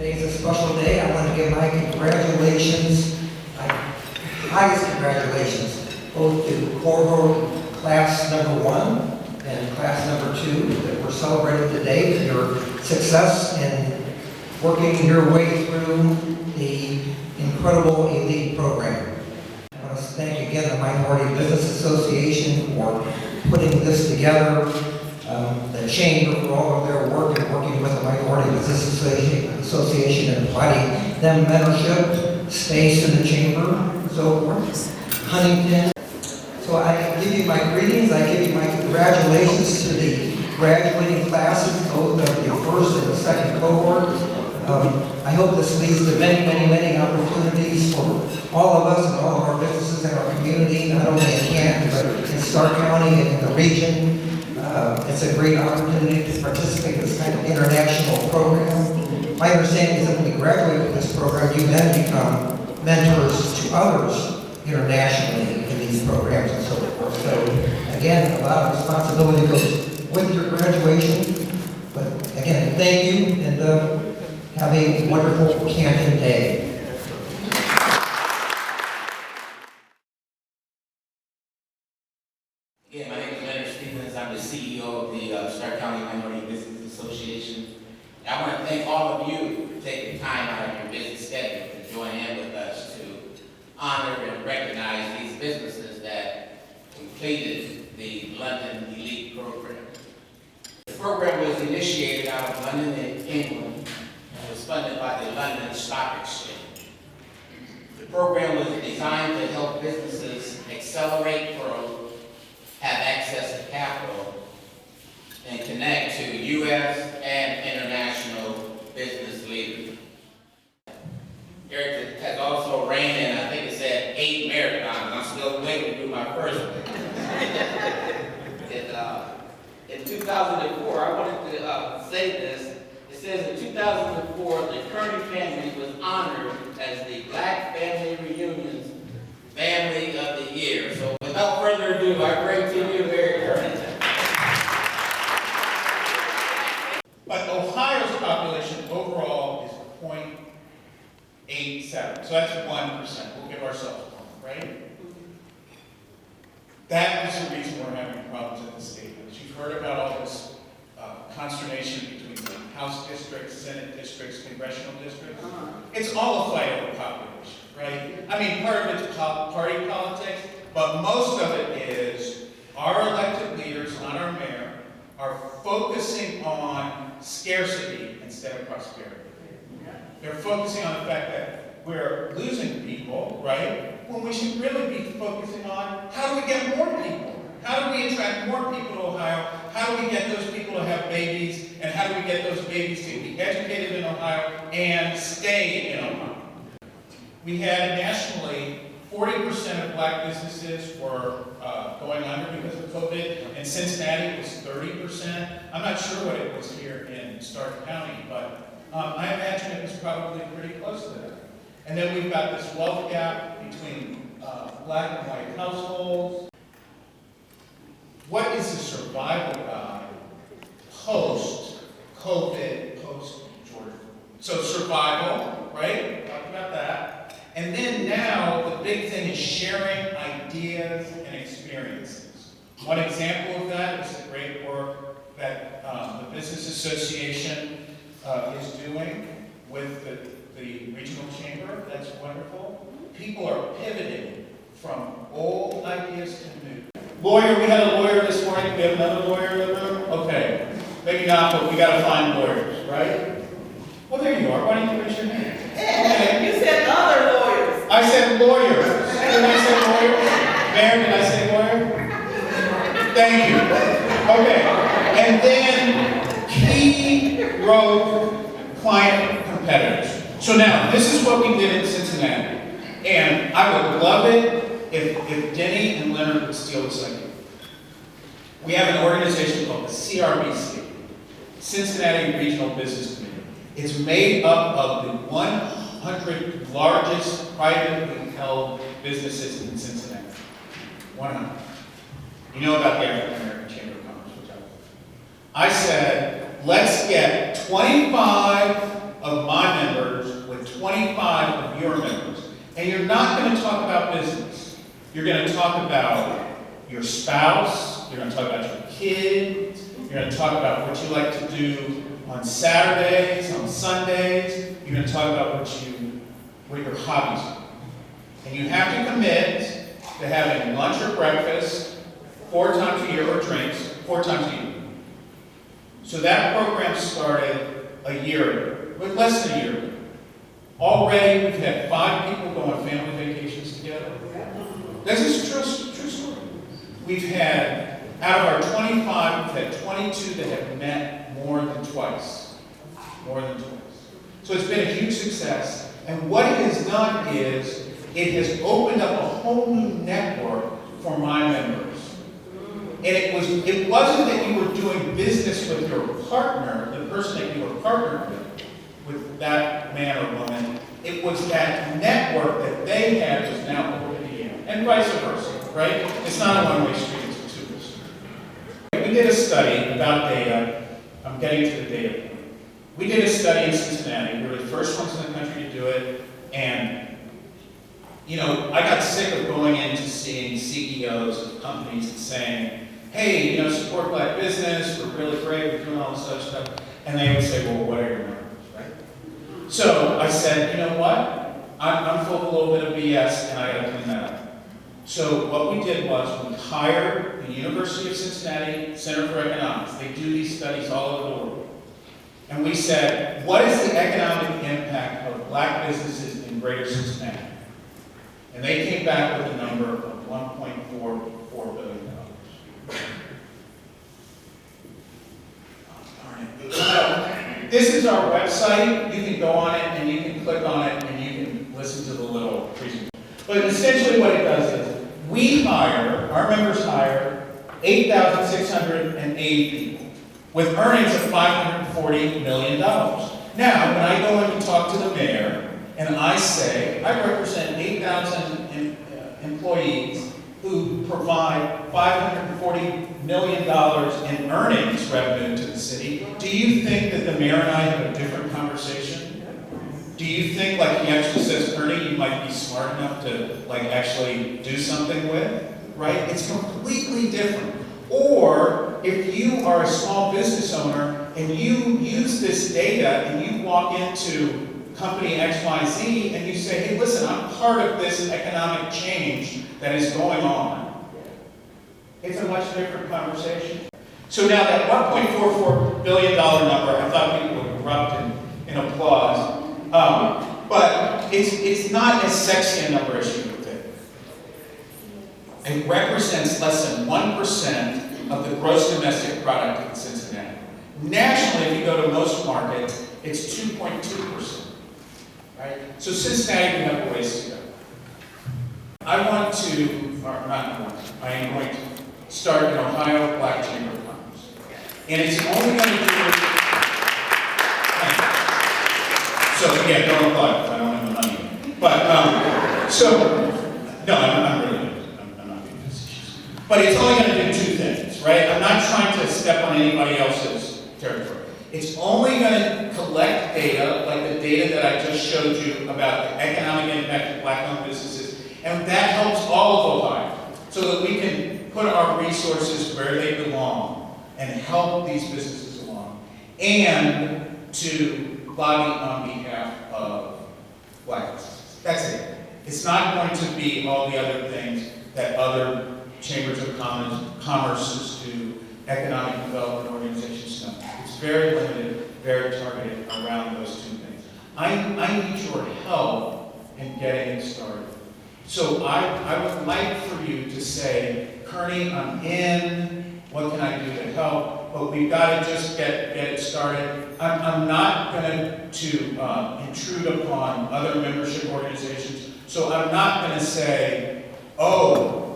Today's a special day. I want to give my congratulations, my highest congratulations, both to cohort class number 1 and class number 2 that we're celebrating today for your success in working your way through the incredible elite program. I want to thank again the Minority Business Association for putting this together, the Chamber for all of their work in working with the Minority Business Association and providing them mentorship, space in the Chamber, and so forth. Huntington. So I give you my greetings, I give you my congratulations to the graduating classes, both of the first and the second cohort. I hope this leads to many, many, many opportunities for all of us and all of our businesses in our community, not only in Canton, but in Stark County and in the region. It's a great opportunity to participate in this kind of international program. My understanding is that when you graduate from this program, you then become mentors to others internationally in these programs and so forth. So again, a lot of responsibility goes with your graduation. But again, thank you, and have a wonderful Canton Day. Again, my name is I'm the CEO of the Stark County Minority Business Association. And I want to thank all of you for taking time out of your busy schedule to join in with us to honor and recognize these businesses that completed the London Elite Program. The program was initiated out of London, England, and was funded by the London Stock Exchange. The program was designed to help businesses accelerate growth, have access to capital, and connect to U.S. and international business leaders. Eric has also reigned in, I think it said 8 marathons. I'm still waiting to do my first one. In 2004, I wanted to say this. It says in 2004, the Kearney family was honored as the Black Family Reunion's Family of the Year. So without further ado, I bring to you Mary Kearney. But Ohio's population overall is 0.87. So that's 1%. We'll give ourselves 1, right? That is the reason we're having problems at the state. As you've heard about all this consternation between the House districts, Senate districts, congressional districts. It's all a fight over population, right? I mean, part of it's party politics, but most of it is our elected leaders, not our mayor, are focusing on scarcity instead of prosperity. They're focusing on the fact that we're losing people, right? When we should really be focusing on how do we get more people? How do we attract more people to Ohio? How do we get those people to have babies? And how do we get those babies to be educated in Ohio and stay in Ohio? We had nationally 40% of black businesses were going under because of COVID. In Cincinnati, it was 30%. I'm not sure what it was here in Stark County, but I imagine it was probably pretty close to that. And then we've got this wealth gap between black and white households. What is the survival guide post-COVID, post-Georgia? So survival, right? Talk about that. And then now the big thing is sharing ideas and experiences. One example of that is the great work that the Business Association is doing with the regional chamber. That's wonderful. People are pivoting from old ideas to new. Lawyer, we had a lawyer this morning. We have another lawyer in the room? Okay. Maybe not, but we got to find lawyers, right? Well, there you are. Why don't you raise your hand? Okay. You said other lawyers. I said lawyers. Did I say lawyers? Mayor, did I say lawyer? Thank you. Okay. And then key road client competitors. So now, this is what we did in Cincinnati. And I would love it if Denny and Leonard would steal this idea. We have an organization called the CRBC, Cincinnati Regional Business Committee. It's made up of the 100 largest privately held businesses in Cincinnati. 100. You know about the African American Chamber of Commerce, which I said, let's get 25 of my members And you're not going to talk about business. You're going to talk about your spouse, you're going to talk about your kids, you're going to talk about what you like to do on Saturdays, on Sundays, you're going to talk about what your hobbies are. And you have to commit to having lunch or breakfast 4 times a year, or drinks 4 times a year. So that program started a year ago, with less than a year ago. Already we've had 5 people go on family vacations together. This is true story. We've had, out of our 25, we've had 22 that have met more than twice. More than twice. So it's been a huge success. And what it has done is, it has opened up a whole new network for my members. And it wasn't that you were doing business with your partner, the person that you were partnered with that man or woman. It was that network that they had was now open to you. And vice versa, right? It's not a one-way street, it's a two-way street. We did a study about data. I'm getting to the data point. We did a study in Cincinnati. We were the first ones in the country to do it. And you know, I got sick of going in to seeing CEOs of companies and saying, hey, you know, support Black business, we're really great, we're doing all this other stuff. And they would say, well, what are your numbers, right? So I said, you know what? I'm full of a little bit of BS and I gotta clean that up. So what we did was we hired the University of Cincinnati Center for Economics. They do these studies all over the world. And we said, what is the economic impact of Black businesses in Greater Cincinnati? And they came back with a number of $1.44 billion. This is our website. You can go on it and you can click on it and you can listen to the little presentation. But essentially what it does is our members hire 8,680 people with earnings of $540 million. Now, when I go in to talk to the mayor, and I say, I represent 8,000 employees who provide $540 million in earnings revenue to the city. Do you think that the mayor and I have a different conversation? Do you think, like he actually says, Kearney, you might be smart enough to like actually do something with? Right? It's completely different. Or if you are a small business owner and you use this data and you walk into company XYZ and you say, hey, listen, I'm part of this economic change that is going on. It's a much different conversation. So now that $1.44 billion number, I thought people would erupt in applause. But it's not as sexy a number as you would think. It represents less than 1% of the gross domestic product in Cincinnati. Nationally, if you go to most markets, it's 2.2%. Right? So Cincinnati, we have a ways to go. I am going to start an Ohio Black Chamber of Commerce. And it's only going to do, so again, don't apply because I don't have the money. But, no, I'm really good. I'm not being facetious. But it's only going to do 2 things, right? I'm not trying to step on anybody else's territory. It's only going to collect data, like the data that I just showed you about the economic impact of Black-owned businesses, and that helps all of Ohio, so that we can put our resources where they belong and help these businesses along, and to lobby on behalf of Black businesses. That's it. It's not going to be all the other things that other chambers of commerce do, economic development organizations do. It's very limited, very targeted around those 2 things. I need your help in getting it started. So I would like for you to say, Kearney, I'm in, what can I do to help? But we've got to just get it started. I'm not going to intrude upon other membership organizations, so I'm not going to say, oh,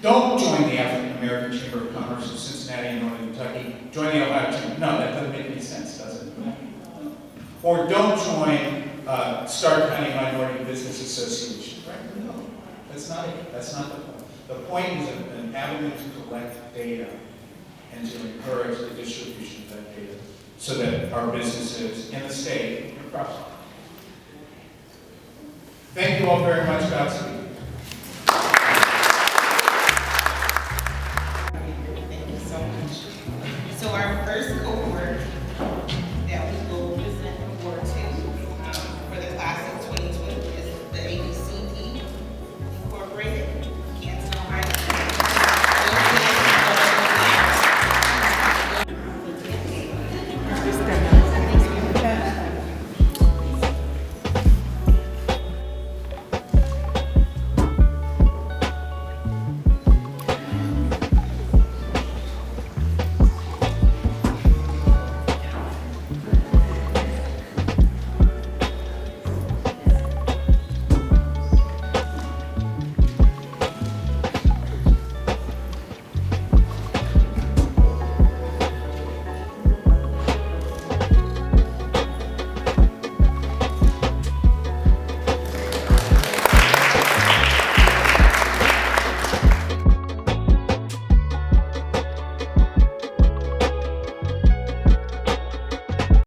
don't join the African American Chamber of Commerce of Cincinnati and Northern Kentucky, join the Ohio Chamber. No, that doesn't make any sense, does it? Or don't join Stark County Minority Business Association, right? No, that's not it. That's not the point. The point is an avenue to collect data and to encourage the distribution of that data so that our businesses in the state can prosper. Thank you all very much, Godspeed.